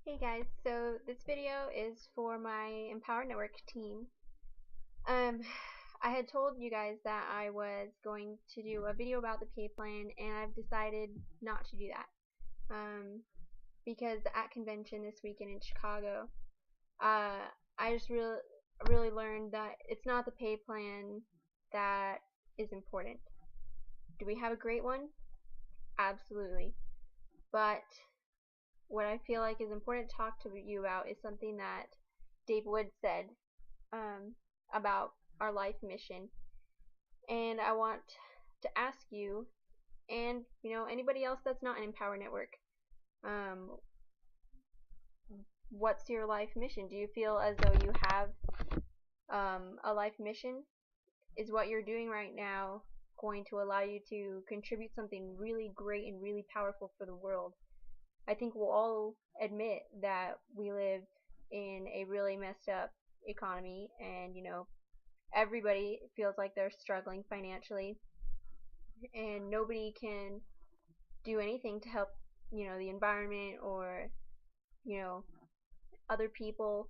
Hey guys, so this video is for my Empower Network team. Um, I had told you guys that I was going to do a video about the pay plan, and I've decided not to do that. Because at convention this weekend in Chicago, I just really learned that it's not the pay plan that is important. Do we have a great one? Absolutely. But what I feel like is important to talk to you about is something that Dave Wood said about our life mission. And I want to ask you, and anybody else that's not an Empower Network, um, what's your life mission? Do you feel as though you have a life mission? Is what you're doing right now going to allow you to contribute something really great and really powerful for the world? I think we'll all admit that we live in a really messed up economy, and everybody feels like they're struggling financially, and nobody can do anything to help the environment or you know other people,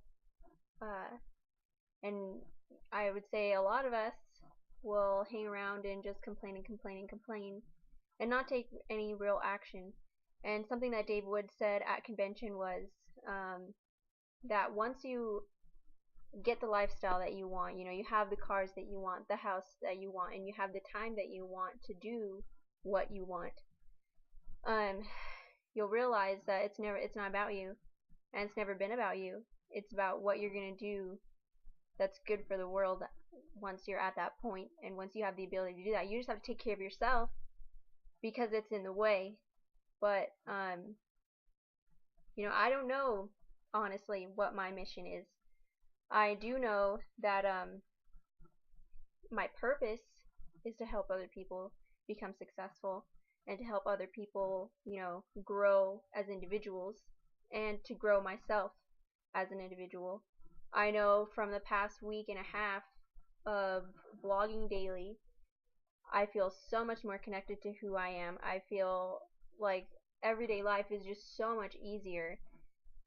and I would say a lot of us will hang around and just complain and complain and complain and not take any real action. And something that Dave Wood said at convention was that once you get the lifestyle that you want, you have the cars that you want, the house that you want, and you have the time that you want to do what you want, um, you'll realize that it's not about you, and it's never been about you. It's about what you're gonna do that's good for the world once you're at that point, and once you have the ability to do that. You just have to take care of yourself because it's in the way. But I don't know honestly what my mission is. I do know that my purpose is to help other people become successful, and to help other people, grow as individuals, and to grow myself as an individual. I know from the past week and a half of blogging daily, I feel so much more connected to who I am. I feel like everyday life is just so much easier.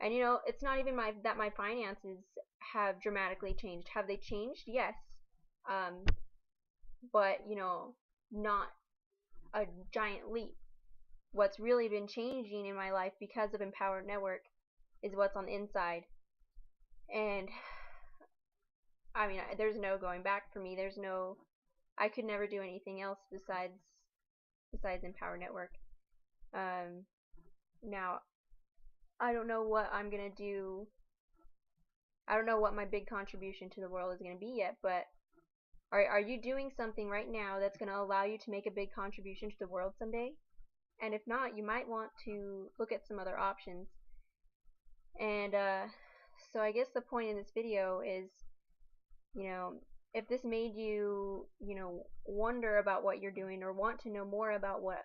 And it's not even that my finances have dramatically changed. Have they changed? Yes. Um, but not a giant leap. What's really been changing in my life because of Empowered Network is what's on the inside. And I mean, there's no going back for me. I could never do anything else besides Empower Network. Now I don't know what I'm gonna do. I don't know what my big contribution to the world is gonna be yet, but are you doing something right now that's gonna allow you to make a big contribution to the world someday? And if not, you might want to look at some other options. And so I guess the point in this video is, if this made you, wonder about what you're doing, or want to know more about what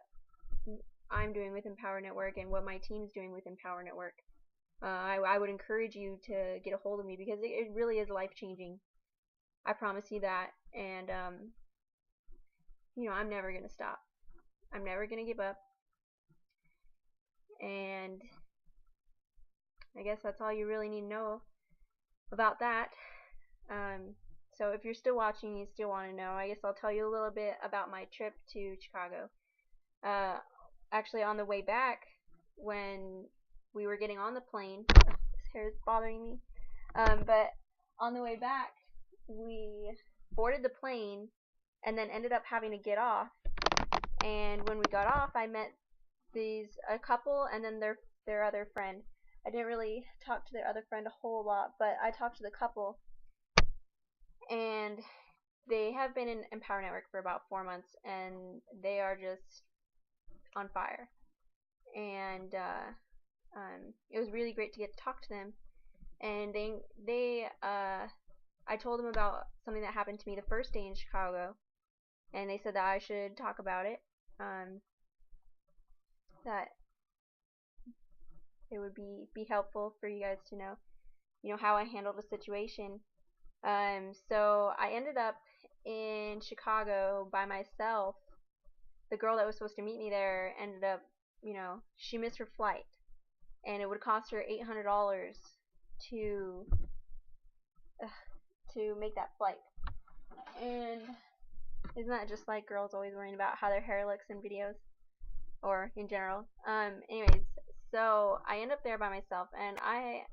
I'm doing with Empower Network and what my team's doing with Empower Network, I would encourage you to get a hold of me, because it really is life changing. I promise you that. And I'm never gonna stop. I'm never gonna give up. And I guess that's all you really need to know about that. So if you're still watching, you still want to know, I guess I'll tell you a little bit about my trip to Chicago. Actually, on the way back, when we were getting on the plane, this hair is bothering me. But on the way back, we boarded the plane and then ended up having to get off. And when we got off, I met a couple and then their other friend. I didn't really talk to their other friend a whole lot, but I talked to the couple, and they have been in Empower Network for about 4 months, and they are just on fire. And it was really great to get to talk to them. And I told them about something that happened to me the first day in Chicago, and they said that I should talk about it. That it would be helpful for you guys to know, how I handled the situation. So I ended up in Chicago by myself. The girl that was supposed to meet me there ended up, she missed her flight, and it would cost her $800 to make that flight. And isn't that just like girls always worrying about how their hair looks in videos or in general? Anyways, so I end up there by myself, and I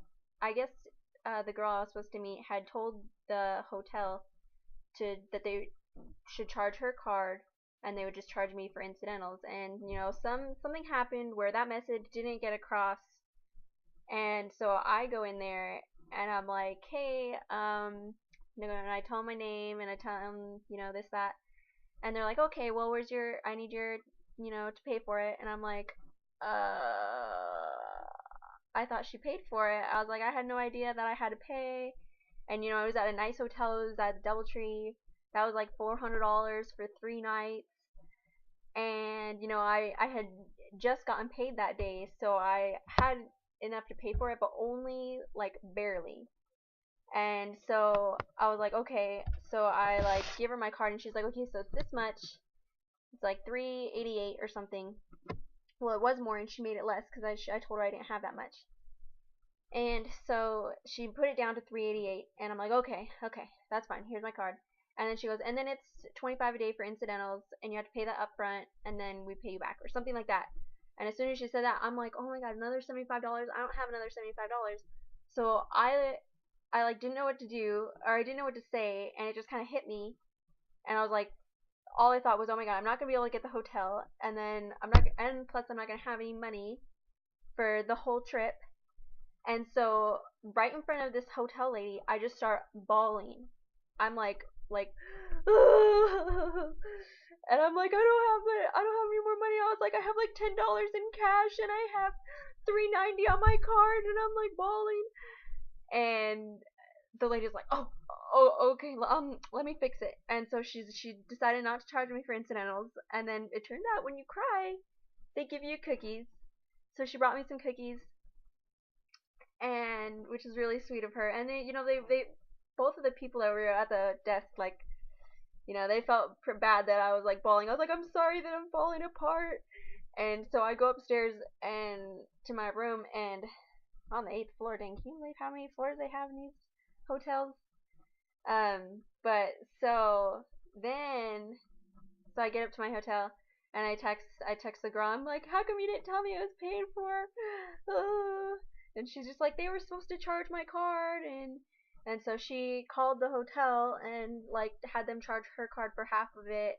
guess the girl I was supposed to meet had told the hotel that they should charge her card, and they would just charge me for incidentals. And you know, something happened where that message didn't get across, and so I go in there and I'm like, hey, and I tell them my name and I tell them, you know, this, that, and they're like, okay, well, I need your, you know, to pay for it. And I'm like, I thought she paid for it. I was like, I had no idea that I had to pay. And, you know, I was at a nice hotel. It was at the DoubleTree. That was like $400 for 3 nights. And, you know, I had just gotten paid that day, so I had enough to pay for it, but only, like, barely. And so I was like, okay. So I, like, give her my card, and she's like, okay, so it's this much. It's like $388 or something. Well, it was more, and she made it less because I told her I didn't have that much. And so she put it down to $388, and I'm like, okay, that's fine. Here's my card. And then she goes, and then it's $25 a day for incidentals, and you have to pay that up front, and then we pay you back, or something like that. And as soon as she said that, I'm like, oh my god, another $75? I don't have another $75. So I like didn't know what to do, or I didn't know what to say, and it just kind of hit me, and I was like, all I thought was, oh my god, I'm not gonna be able to get the hotel, and then plus I'm not gonna have any money for the whole trip. And so right in front of this hotel lady, I just start bawling. I'm like, and I'm like, I don't have any more money. I was like, I have like $10 in cash, and I have $390 on my card, and I'm like bawling. And the lady's like, oh, okay, let me fix it. And so she decided not to charge me for incidentals. And then it turned out when you cry, they give you cookies. So she brought me some cookies, and which is really sweet of her. And they, you know, they both of the people that were at the desk, like, you know, they felt bad that I was like bawling. I was like, I'm sorry that I'm falling apart. And so I go upstairs and to my room, and on the 8th floor. Dang, can you believe how many floors they have in these hotels? But so then, so I get up to my hotel, and I text the girl. I'm like, how come you didn't tell me it was paid for? And she's just like, they were supposed to charge my card, and so she called the hotel and like had them charge her card for half of it,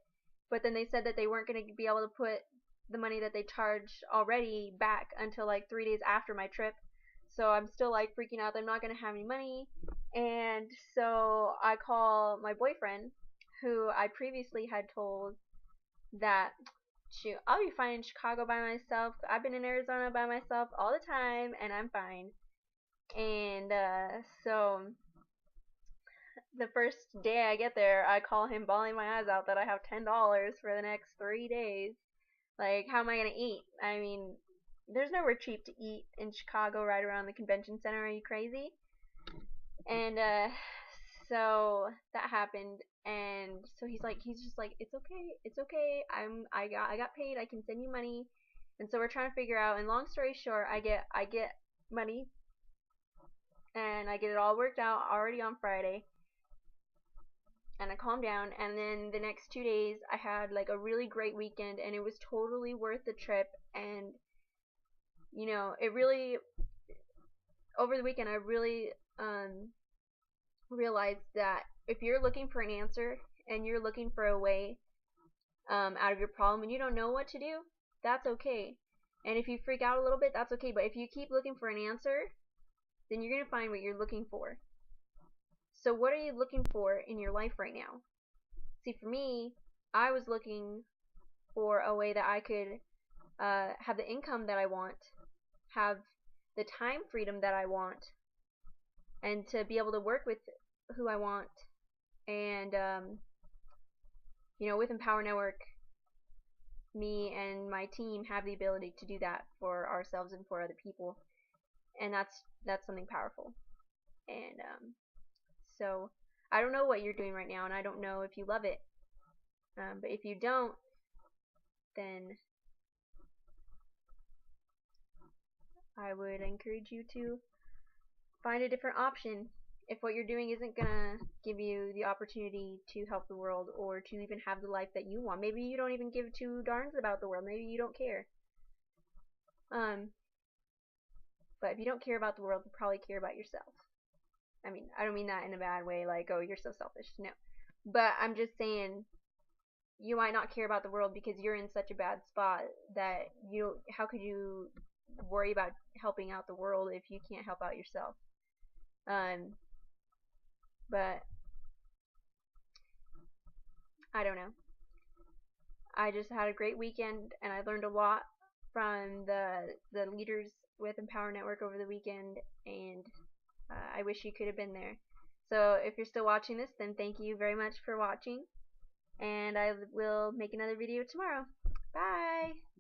but then they said that they weren't going to be able to put the money that they charged already back until like 3 days after my trip. So I'm still like freaking out that I'm not going to have any money. And so I call my boyfriend, who I previously had told that, shoot, I'll be fine in Chicago by myself. I've been in Arizona by myself all the time, and I'm fine. And so the first day I get there, I call him bawling my eyes out that I have $10 for the next 3 days. Like, how am I going to eat? I mean, there's nowhere cheap to eat in Chicago right around the convention center. Are you crazy? And so that happened, and so he's just like, it's okay, I got paid, I can send you money. And so we're trying to figure out, and long story short, I get money, and I get it all worked out already on Friday, and I calm down. And then the next 2 days I had like a really great weekend, and it was totally worth the trip. And you know, it really, over the weekend I really realized that if you're looking for an answer and you're looking for a way out of your problem and you don't know what to do, that's okay. And if you freak out a little bit, that's okay. But if you keep looking for an answer, then you're going to find what you're looking for. So what are you looking for in your life right now? See, for me, I was looking for a way that I could have the income that I want, have the time freedom that I want, and to be able to work with who I want. And you know, with Empower Network, me and my team have the ability to do that for ourselves and for other people, and that's something powerful. And so I don't know what you're doing right now, and I don't know if you love it, but if you don't, then I would encourage you to find a different option. If what you're doing isn't gonna give you the opportunity to help the world or to even have the life that you want, maybe you don't even give two darns about the world. Maybe you don't care. But if you don't care about the world, you probably care about yourself. I mean, I don't mean that in a bad way, like, oh, you're so selfish. No. But I'm just saying, you might not care about the world because you're in such a bad spot that how could you worry about helping out the world if you can't help out yourself? But I don't know. I just had a great weekend and I learned a lot from the leaders with Empower Network over the weekend, and I wish you could have been there. So if you're still watching this, then thank you very much for watching, and I will make another video tomorrow. Bye!